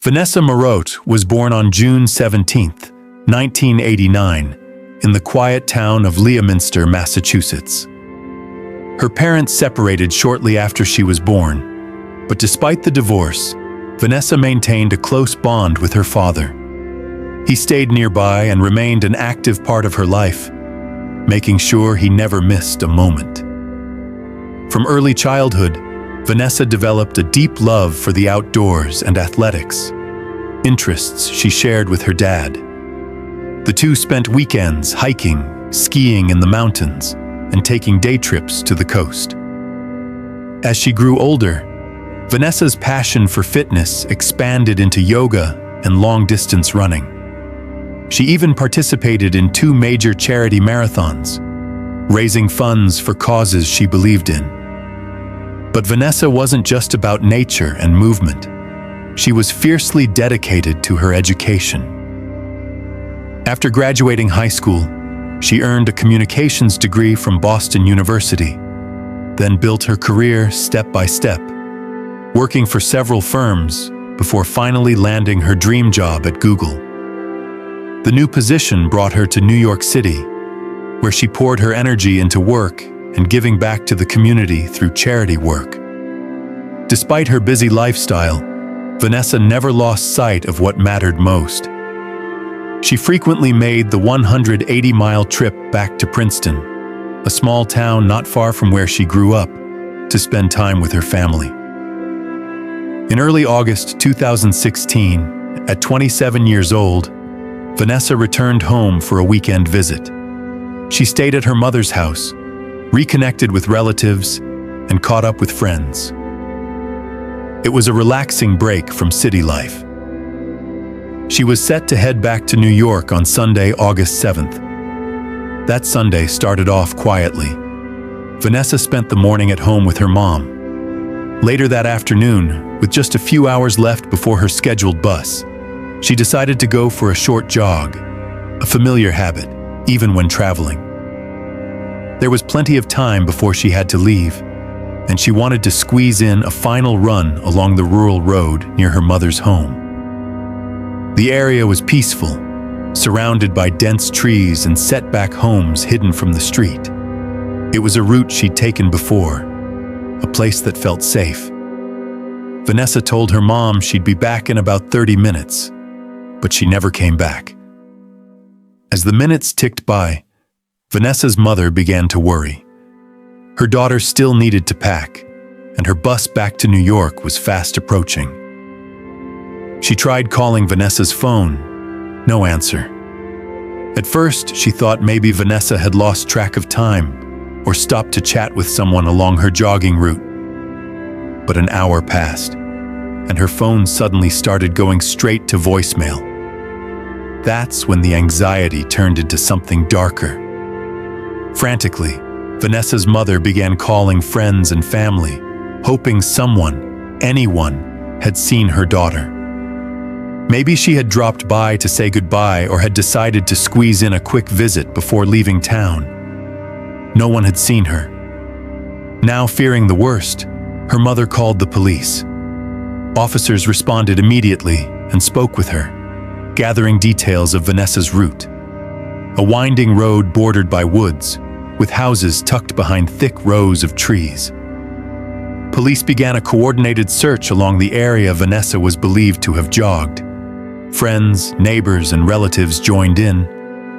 Vanessa Marotte was born on June 17, 1989, in the quiet town of Leominster, Massachusetts. Her parents separated shortly after she was born, but despite the divorce, Vanessa maintained a close bond with her father. He stayed nearby and remained an active part of her life, making sure he never missed a moment. From early childhood, Vanessa developed a deep love for the outdoors and athletics, interests she shared with her dad. The two spent weekends hiking, skiing in the mountains, and taking day trips to the coast. As she grew older, Vanessa's passion for fitness expanded into yoga and long-distance running. She even participated in 2 major charity marathons, raising funds for causes she believed in. But Vanessa wasn't just about nature and movement. She was fiercely dedicated to her education. After graduating high school, she earned a communications degree from Boston University, then built her career step by step, working for several firms before finally landing her dream job at Google. The new position brought her to New York City, where she poured her energy into work and giving back to the community through charity work. Despite her busy lifestyle, Vanessa never lost sight of what mattered most. She frequently made the 180-mile trip back to Princeton, a small town not far from where she grew up, to spend time with her family. In early August 2016, at 27 years old, Vanessa returned home for a weekend visit. She stayed at her mother's house, reconnected with relatives, and caught up with friends. It was a relaxing break from city life. She was set to head back to New York on Sunday, August 7th. That Sunday started off quietly. Vanessa spent the morning at home with her mom. Later that afternoon, with just a few hours left before her scheduled bus, she decided to go for a short jog, a familiar habit, even when traveling. There was plenty of time before she had to leave, and she wanted to squeeze in a final run along the rural road near her mother's home. The area was peaceful, surrounded by dense trees and set-back homes hidden from the street. It was a route she'd taken before, a place that felt safe. Vanessa told her mom she'd be back in about 30 minutes, but she never came back. As the minutes ticked by, Vanessa's mother began to worry. Her daughter still needed to pack, and her bus back to New York was fast approaching. She tried calling Vanessa's phone. No answer. At first, she thought maybe Vanessa had lost track of time or stopped to chat with someone along her jogging route. But an hour passed, and her phone suddenly started going straight to voicemail. That's when the anxiety turned into something darker. Frantically, Vanessa's mother began calling friends and family, hoping someone, anyone, had seen her daughter. Maybe she had dropped by to say goodbye or had decided to squeeze in a quick visit before leaving town. No one had seen her. Now fearing the worst, her mother called the police. Officers responded immediately and spoke with her, gathering details of Vanessa's route. A winding road bordered by woods, with houses tucked behind thick rows of trees. Police began a coordinated search along the area Vanessa was believed to have jogged. Friends, neighbors, and relatives joined in,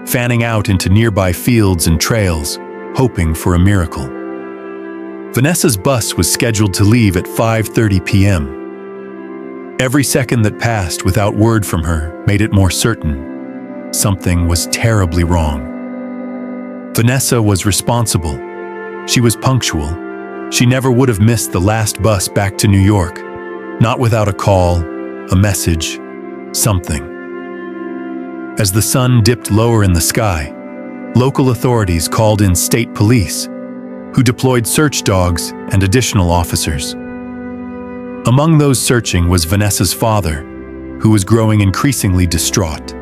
fanning out into nearby fields and trails, hoping for a miracle. Vanessa's bus was scheduled to leave at 5:30 p.m. Every second that passed without word from her made it more certain something was terribly wrong. Vanessa was responsible. She was punctual. She never would have missed the last bus back to New York, not without a call, a message, something. As the sun dipped lower in the sky, local authorities called in state police, who deployed search dogs and additional officers. Among those searching was Vanessa's father, who was growing increasingly distraught.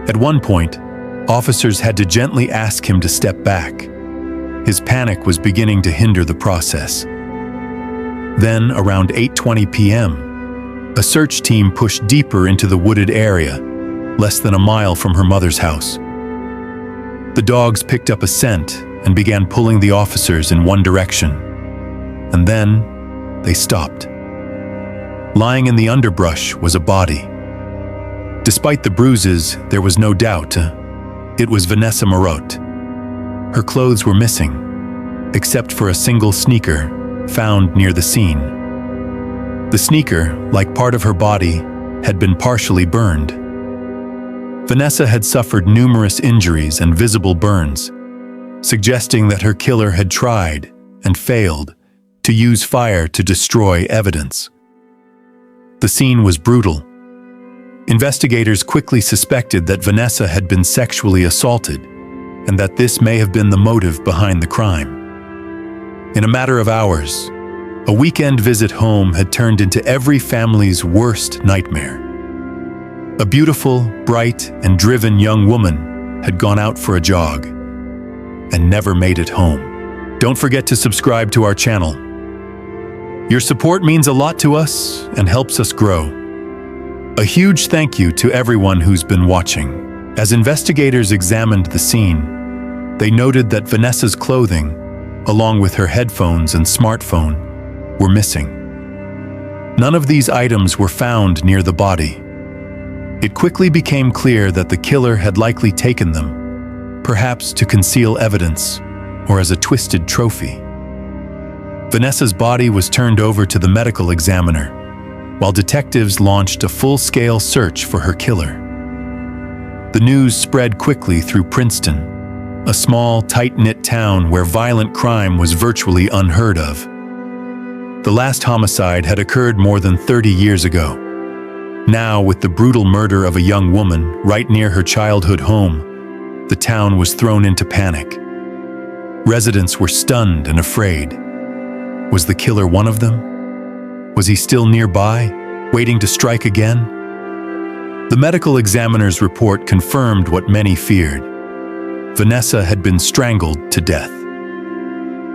At one point, officers had to gently ask him to step back. His panic was beginning to hinder the process. Then, around 8:20 p.m., A search team pushed deeper into the wooded area, less than a mile from her mother's house. The dogs picked up a scent and began pulling the officers in one direction. And then they stopped. Lying in the underbrush was a body. Despite the bruises, there was no doubt. It was Vanessa Marotte. Her clothes were missing, except for a single sneaker found near the scene. The sneaker, like part of her body, had been partially burned. Vanessa had suffered numerous injuries and visible burns, suggesting that her killer had tried and failed to use fire to destroy evidence. The scene was brutal. Investigators quickly suspected that Vanessa had been sexually assaulted and that this may have been the motive behind the crime. In a matter of hours, a weekend visit home had turned into every family's worst nightmare. A beautiful, bright, and driven young woman had gone out for a jog and never made it home. Don't forget to subscribe to our channel. Your support means a lot to us and helps us grow. A huge thank you to everyone who's been watching. As investigators examined the scene, they noted that Vanessa's clothing, along with her headphones and smartphone, were missing. None of these items were found near the body. It quickly became clear that the killer had likely taken them, perhaps to conceal evidence or as a twisted trophy. Vanessa's body was turned over to the medical examiner, while detectives launched a full-scale search for her killer. The news spread quickly through Princeton, a small, tight-knit town where violent crime was virtually unheard of. The last homicide had occurred more than 30 years ago. Now, with the brutal murder of a young woman right near her childhood home, the town was thrown into panic. Residents were stunned and afraid. Was the killer one of them? Was he still nearby, waiting to strike again? The medical examiner's report confirmed what many feared. Vanessa had been strangled to death.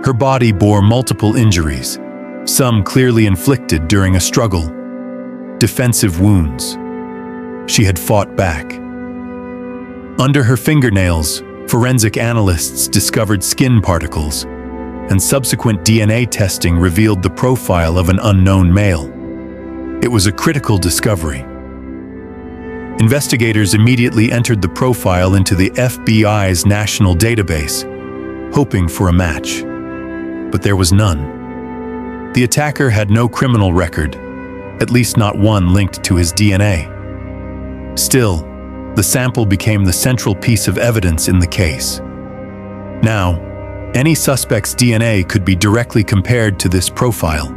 Her body bore multiple injuries, some clearly inflicted during a struggle. Defensive wounds. She had fought back. Under her fingernails, forensic analysts discovered skin particles, and subsequent DNA testing revealed the profile of an unknown male. It was a critical discovery. Investigators immediately entered the profile into the FBI's national database, hoping for a match. But there was none. The attacker had no criminal record, at least not one linked to his DNA. Still, the sample became the central piece of evidence in the case. Now, any suspect's DNA could be directly compared to this profile.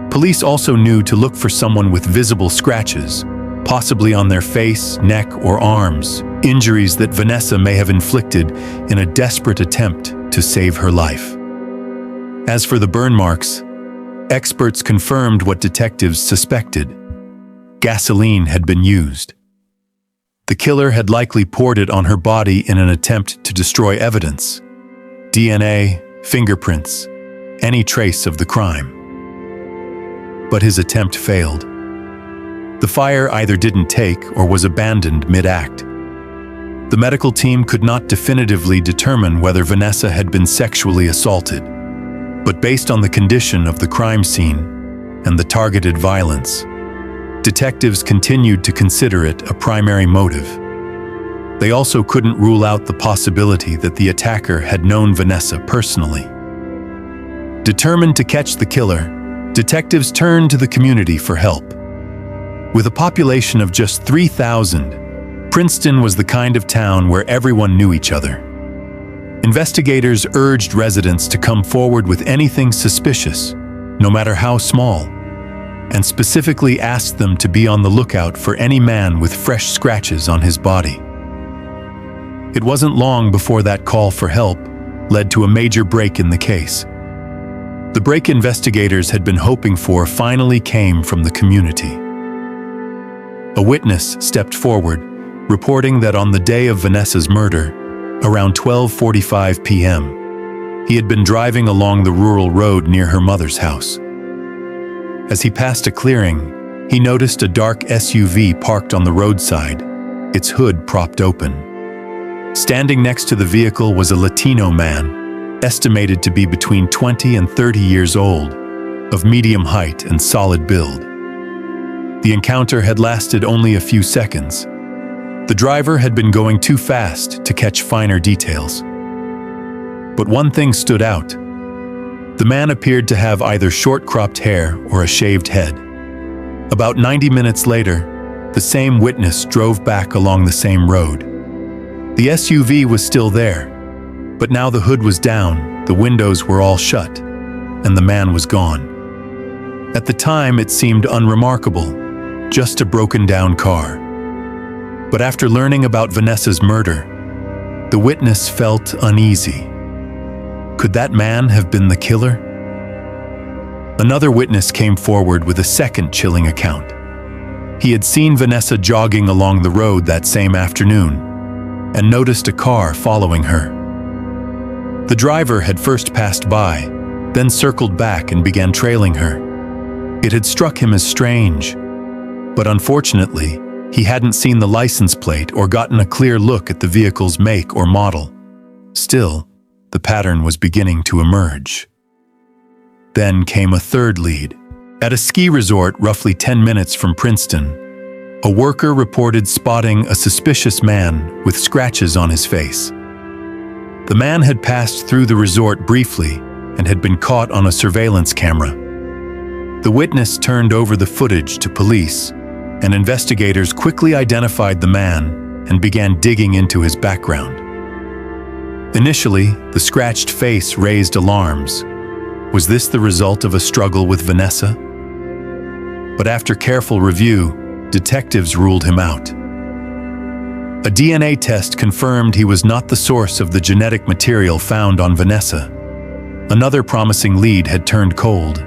Police also knew to look for someone with visible scratches, possibly on their face, neck, or arms, injuries that Vanessa may have inflicted in a desperate attempt to save her life. As for the burn marks, experts confirmed what detectives suspected. Gasoline had been used. The killer had likely poured it on her body in an attempt to destroy evidence. DNA, fingerprints, any trace of the crime. But his attempt failed. The fire either didn't take or was abandoned mid-act. The medical team could not definitively determine whether Vanessa had been sexually assaulted, but based on the condition of the crime scene and the targeted violence, detectives continued to consider it a primary motive. They also couldn't rule out the possibility that the attacker had known Vanessa personally. Determined to catch the killer, detectives turned to the community for help. With a population of just 3,000, Princeton was the kind of town where everyone knew each other. Investigators urged residents to come forward with anything suspicious, no matter how small, and specifically asked them to be on the lookout for any man with fresh scratches on his body. It wasn't long before that call for help led to a major break in the case. The break investigators had been hoping for finally came from the community. A witness stepped forward, reporting that on the day of Vanessa's murder, around 12:45 p.m., he had been driving along the rural road near her mother's house. As he passed a clearing, He noticed a dark SUV parked on the roadside, its hood propped open. Standing next to the vehicle was a Latino man, estimated to be between 20 and 30 years old, of medium height and solid build. The encounter had lasted only a few seconds. The driver had been going too fast to catch finer details. But one thing stood out. The man appeared to have either short-cropped hair or a shaved head. About 90 minutes later, the same witness drove back along the same road. The SUV was still there, but now the hood was down, the windows were all shut, and the man was gone. At the time, it seemed unremarkable, just a broken-down car. But after learning about Vanessa's murder, the witness felt uneasy. Could that man have been the killer? Another witness came forward with a second chilling account. He had seen Vanessa jogging along the road that same afternoon and noticed a car following her. The driver had first passed by, then circled back and began trailing her. It had struck him as strange, but unfortunately, he hadn't seen the license plate or gotten a clear look at the vehicle's make or model. Still, the pattern was beginning to emerge. Then came a third lead. At a ski resort roughly 10 minutes from Princeton, a worker reported spotting a suspicious man with scratches on his face. The man had passed through the resort briefly and had been caught on a surveillance camera. The witness turned over the footage to police, and investigators quickly identified the man and began digging into his background. Initially, the scratched face raised alarms. Was this the result of a struggle with Vanessa? But after careful review, detectives ruled him out. A DNA test confirmed he was not the source of the genetic material found on Vanessa. Another promising lead had turned cold.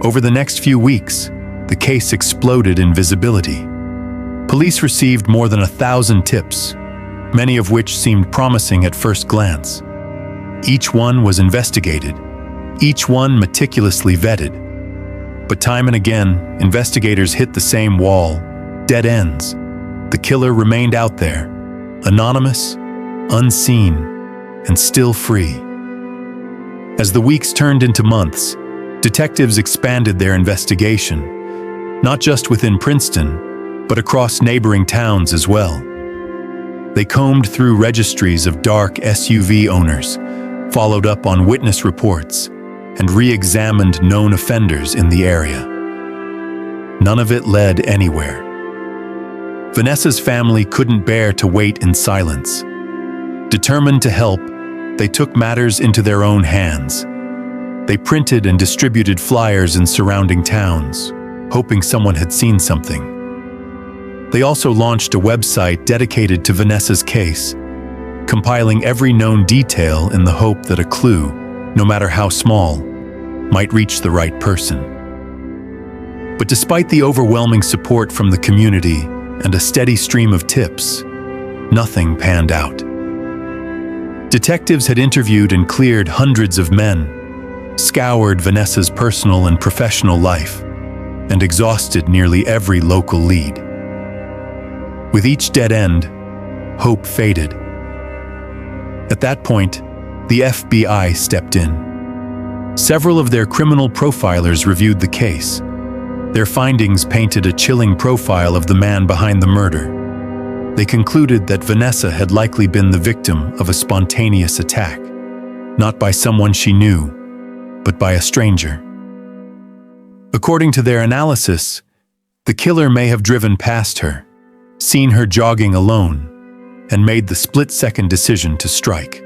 Over the next few weeks, the case exploded in visibility. Police received more than 1,000 tips, many of which seemed promising at first glance. Each one was investigated, each one meticulously vetted. But time and again, investigators hit the same wall, dead ends. The killer remained out there, anonymous, unseen, and still free. As the weeks turned into months, detectives expanded their investigation, not just within Princeton, but across neighboring towns as well. They combed through registries of dark SUV owners, followed up on witness reports, and re-examined known offenders in the area. None of it led anywhere. Vanessa's family couldn't bear to wait in silence. Determined to help, they took matters into their own hands. They printed and distributed flyers in surrounding towns, hoping someone had seen something. They also launched a website dedicated to Vanessa's case, compiling every known detail in the hope that a clue, no matter how small, might reach the right person. But despite the overwhelming support from the community and a steady stream of tips, nothing panned out. Detectives had interviewed and cleared hundreds of men, scoured Vanessa's personal and professional life, and exhausted nearly every local lead. With each dead end, hope faded. At that point, the FBI stepped in. Several of their criminal profilers reviewed the case. Their findings painted a chilling profile of the man behind the murder. They concluded that Vanessa had likely been the victim of a spontaneous attack, not by someone she knew, but by a stranger. According to their analysis, the killer may have driven past her, seen her jogging alone, and made the split-second decision to strike.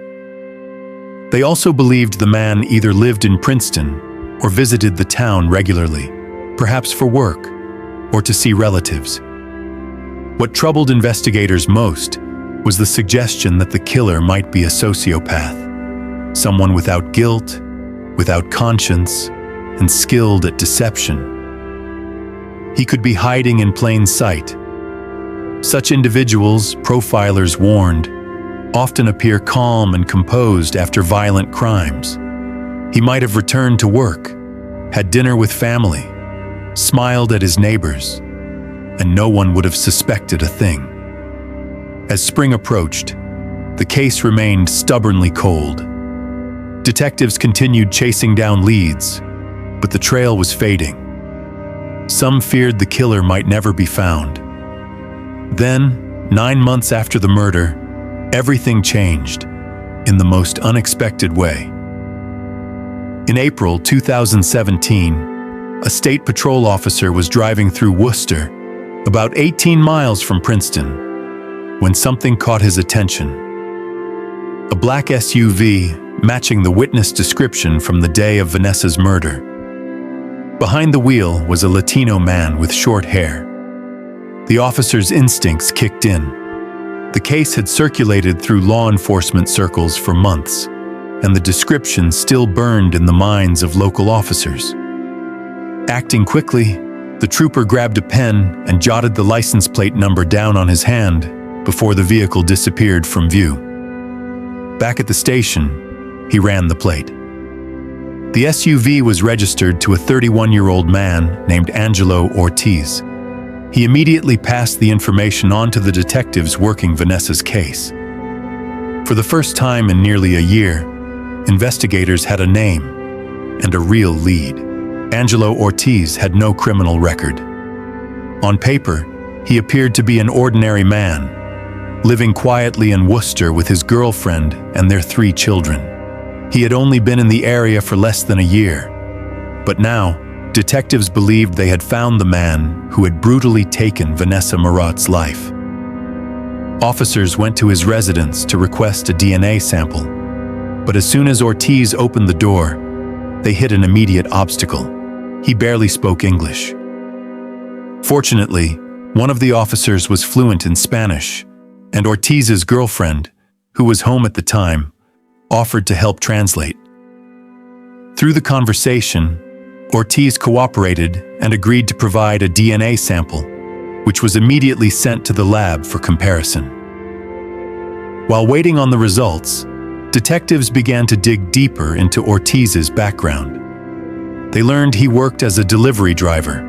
They also believed the man either lived in Princeton or visited the town regularly, perhaps for work or to see relatives. What troubled investigators most was the suggestion that the killer might be a sociopath, someone without guilt, without conscience, and skilled at deception. He could be hiding in plain sight. Such individuals, profilers warned, often appear calm and composed after violent crimes. He might have returned to work, had dinner with family, smiled at his neighbors, and no one would have suspected a thing. As spring approached, the case remained stubbornly cold. Detectives continued chasing down leads, but the trail was fading. Some feared the killer might never be found. Then, 9 months after the murder, everything changed in the most unexpected way. In April 2017, a state patrol officer was driving through Worcester, about 18 miles from Princeton, when something caught his attention. A black SUV matching the witness description from the day of Vanessa's murder. Behind the wheel was a Latino man with short hair. The officer's instincts kicked in. The case had circulated through law enforcement circles for months, and the description still burned in the minds of local officers. Acting quickly, the trooper grabbed a pen and jotted the license plate number down on his hand before the vehicle disappeared from view. Back at the station, he ran the plate. The SUV was registered to a 31-year-old man named Angelo Ortiz. He immediately passed the information on to the detectives working Vanessa's case. For the first time in nearly a year, investigators had a name and a real lead. Angelo Ortiz had no criminal record. On paper, he appeared to be an ordinary man, living quietly in Worcester with his girlfriend and their 3 children. He had only been in the area for less than a year, but now, detectives believed they had found the man who had brutally taken Vanessa Marat's life. Officers went to his residence to request a DNA sample, but as soon as Ortiz opened the door, they hit an immediate obstacle. He barely spoke English. Fortunately, one of the officers was fluent in Spanish, and Ortiz's girlfriend, who was home at the time, offered to help translate. Through the conversation, Ortiz cooperated and agreed to provide a DNA sample, which was immediately sent to the lab for comparison. While waiting on the results, detectives began to dig deeper into Ortiz's background. They learned he worked as a delivery driver,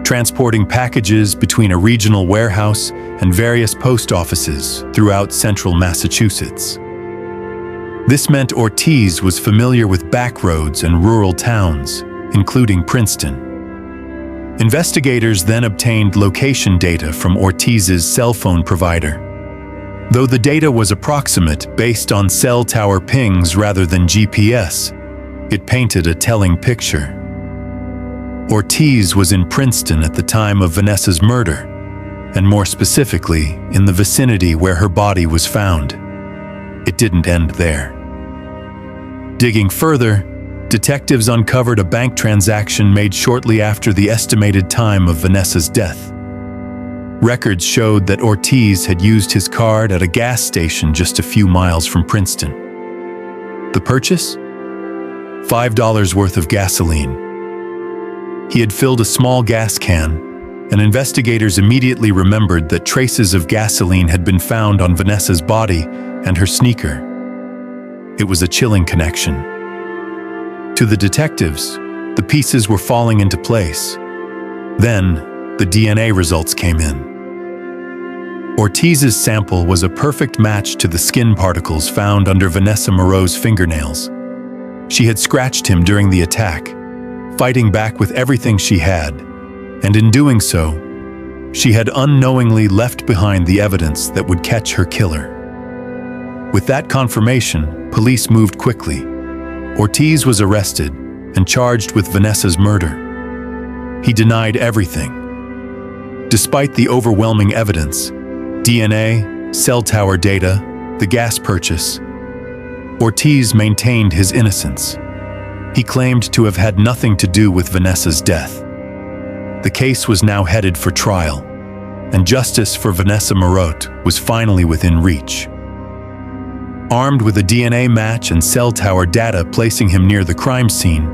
transporting packages between a regional warehouse and various post offices throughout central Massachusetts. This meant Ortiz was familiar with back roads and rural towns, including Princeton. Investigators then obtained location data from Ortiz's cell phone provider. Though the data was approximate based on cell tower pings rather than GPS, it painted a telling picture. Ortiz was in Princeton at the time of Vanessa's murder, and more specifically, in the vicinity where her body was found. It didn't end there. Digging further, detectives uncovered a bank transaction made shortly after the estimated time of Vanessa's death. Records showed that Ortiz had used his card at a gas station just a few miles from Princeton. The purchase? $5 worth of gasoline. He had filled a small gas can, and investigators immediately remembered that traces of gasoline had been found on Vanessa's body and her sneaker. It was a chilling connection. To the detectives, the pieces were falling into place. Then, the DNA results came in. Ortiz's sample was a perfect match to the skin particles found under Vanessa Marat's fingernails. She had scratched him during the attack, fighting back with everything she had, and in doing so, she had unknowingly left behind the evidence that would catch her killer. With that confirmation, police moved quickly. Ortiz was arrested and charged with Vanessa's murder. He denied everything. Despite the overwhelming evidence, DNA, cell tower data, the gas purchase, Ortiz maintained his innocence. He claimed to have had nothing to do with Vanessa's death. The case was now headed for trial, and justice for Vanessa Marat was finally within reach. Armed with a DNA match and cell tower data placing him near the crime scene,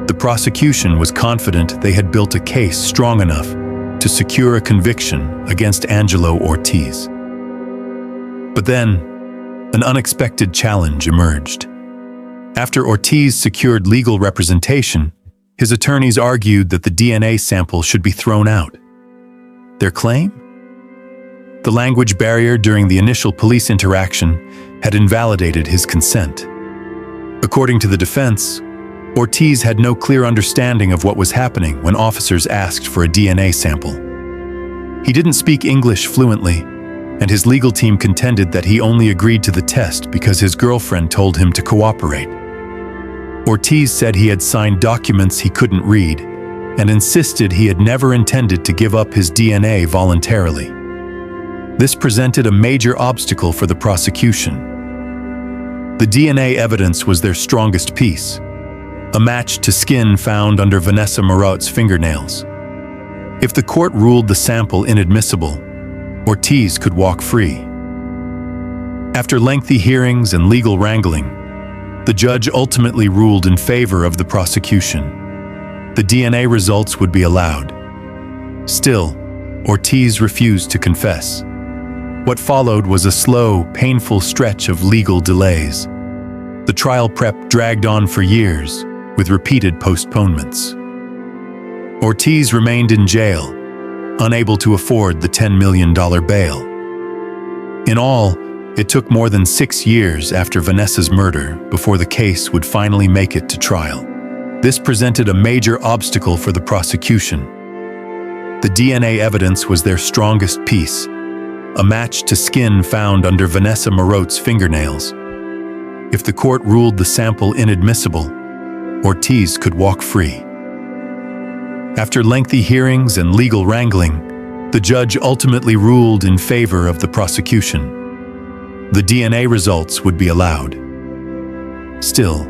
the prosecution was confident they had built a case strong enough to secure a conviction against Angelo Ortiz. But then, an unexpected challenge emerged. After Ortiz secured legal representation, His attorneys argued that the DNA sample should be thrown out. Their claim? The language barrier during the initial police interaction had invalidated his consent. According to the defense, Ortiz had no clear understanding of what was happening when officers asked for a DNA sample. He didn't speak English fluently, and his legal team contended that he only agreed to the test because his girlfriend told him to cooperate. Ortiz said he had signed documents he couldn't read and insisted he had never intended to give up his DNA voluntarily. This presented a major obstacle for the prosecution. The DNA evidence was their strongest piece, a match to skin found under Vanessa Marot's fingernails. If the court ruled the sample inadmissible, Ortiz could walk free. After lengthy hearings and legal wrangling, the judge ultimately ruled in favor of the prosecution. The DNA results would be allowed. Still, Ortiz refused to confess. What followed was a slow, painful stretch of legal delays. The trial prep dragged on for years, with repeated postponements. Ortiz remained in jail, unable to afford the $10 million bail. In all, it took more than 6 years after Vanessa's murder before the case would finally make it to trial. This presented a major obstacle for the prosecution. The DNA evidence was their strongest piece, a match to skin found under Vanessa Marot's fingernails. If the court ruled the sample inadmissible, Ortiz could walk free. After lengthy hearings and legal wrangling, the judge ultimately ruled in favor of the prosecution. The DNA results would be allowed. Still,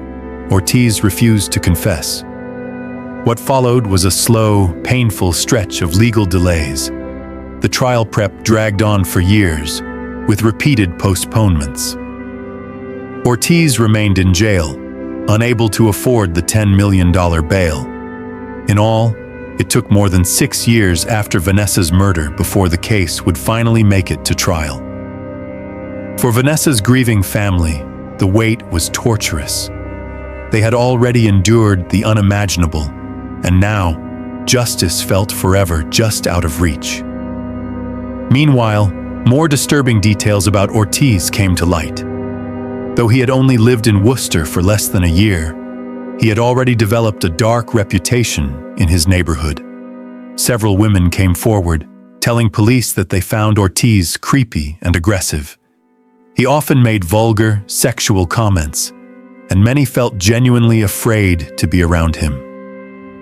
Ortiz refused to confess. What followed was a slow, painful stretch of legal delays. The trial prep dragged on for years, with repeated postponements. Ortiz remained in jail, unable to afford the $10 million bail. In all, it took more than 6 years after Vanessa's murder before the case would finally make it to trial. For Vanessa's grieving family, the wait was torturous. They had already endured the unimaginable, and now, justice felt forever just out of reach. Meanwhile, more disturbing details about Ortiz came to light. Though he had only lived in Worcester for less than a year, he had already developed a dark reputation in his neighborhood. Several women came forward, telling police that they found Ortiz creepy and aggressive. He often made vulgar, sexual comments, and many felt genuinely afraid to be around him.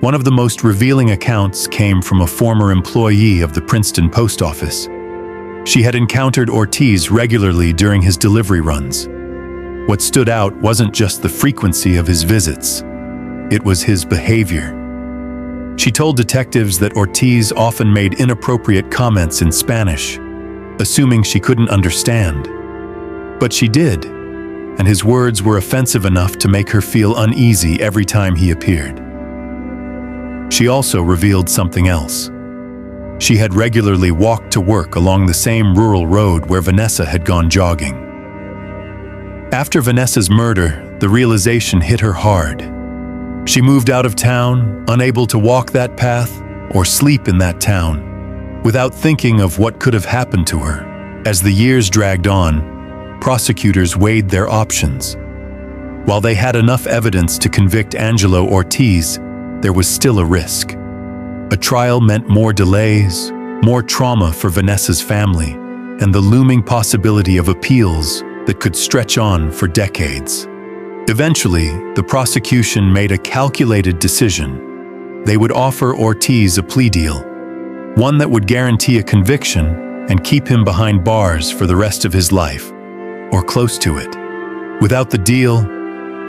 One of the most revealing accounts came from a former employee of the Princeton post office. She had encountered Ortiz regularly during his delivery runs. What stood out wasn't just the frequency of his visits, it was his behavior. She told detectives that Ortiz often made inappropriate comments in Spanish, assuming she couldn't understand. But she did, and his words were offensive enough to make her feel uneasy every time he appeared. She also revealed something else. She had regularly walked to work along the same rural road where Vanessa had gone jogging. After Vanessa's murder, the realization hit her hard. She moved out of town, unable to walk that path or sleep in that town, without thinking of what could have happened to her. As the years dragged on, prosecutors weighed their options. While they had enough evidence to convict Angelo Ortiz, there was still a risk. A trial meant more delays, more trauma for Vanessa's family, and the looming possibility of appeals that could stretch on for decades. Eventually, the prosecution made a calculated decision. They would offer Ortiz a plea deal, one that would guarantee a conviction and keep him behind bars for the rest of his life, or close to it. Without the deal,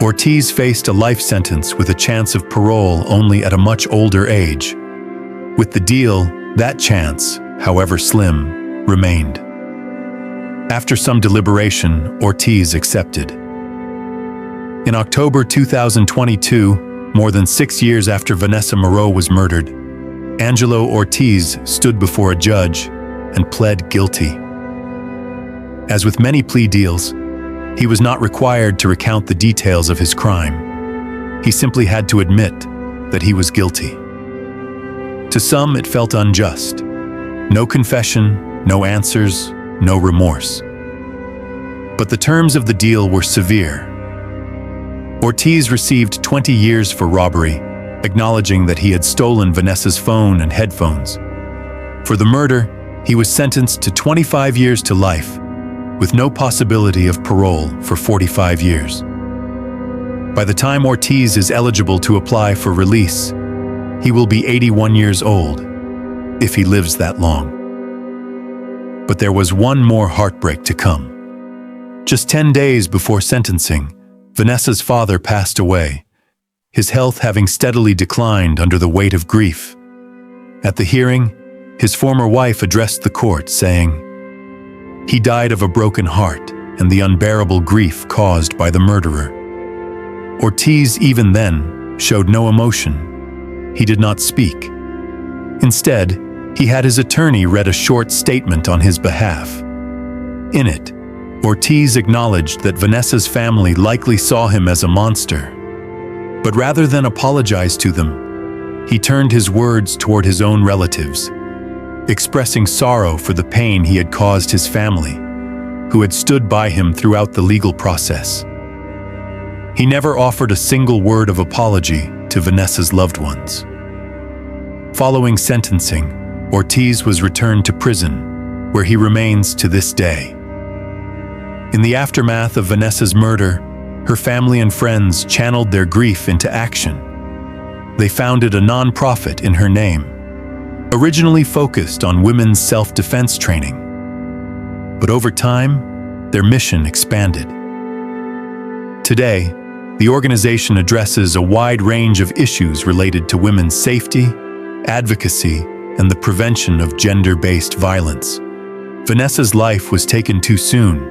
Ortiz faced a life sentence with a chance of parole only at a much older age. With the deal, that chance, however slim, remained. After some deliberation, Ortiz accepted. In October 2022, more than 6 years after Vanessa Marot was murdered, Angelo Ortiz stood before a judge and pled guilty. As with many plea deals, he was not required to recount the details of his crime. He simply had to admit that he was guilty. To some, it felt unjust. No confession, no answers, no remorse. But the terms of the deal were severe. Ortiz received 20 years for robbery, acknowledging that he had stolen Vanessa's phone and headphones. For the murder, he was sentenced to 25 years to life, with no possibility of parole for 45 years. By the time Ortiz is eligible to apply for release, he will be 81 years old, if he lives that long. But there was one more heartbreak to come. Just 10 days before sentencing, Vanessa's father passed away, his health having steadily declined under the weight of grief. At the hearing, his former wife addressed the court, saying, "He died of a broken heart and the unbearable grief caused by the murderer." Ortiz, even then, showed no emotion. He did not speak. Instead, he had his attorney read a short statement on his behalf. In it, Ortiz acknowledged that Vanessa's family likely saw him as a monster. But rather than apologize to them, he turned his words toward his own relatives, expressing sorrow for the pain he had caused his family, who had stood by him throughout the legal process. He never offered a single word of apology to Vanessa's loved ones. Following sentencing, Ortiz was returned to prison, where he remains to this day. In the aftermath of Vanessa's murder, her family and friends channeled their grief into action. They founded a nonprofit in her name, originally focused on women's self-defense training. But over time, their mission expanded. Today, the organization addresses a wide range of issues related to women's safety, advocacy, and the prevention of gender-based violence. Vanessa's life was taken too soon,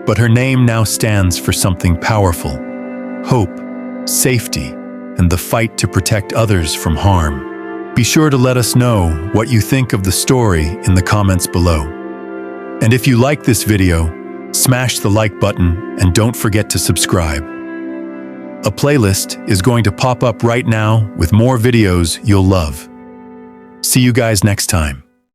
but her name now stands for something powerful: hope, safety, and the fight to protect others from harm. Be sure to let us know what you think of the story in the comments below. And if you like this video, smash the like button and don't forget to subscribe. A playlist is going to pop up right now with more videos you'll love. See you guys next time.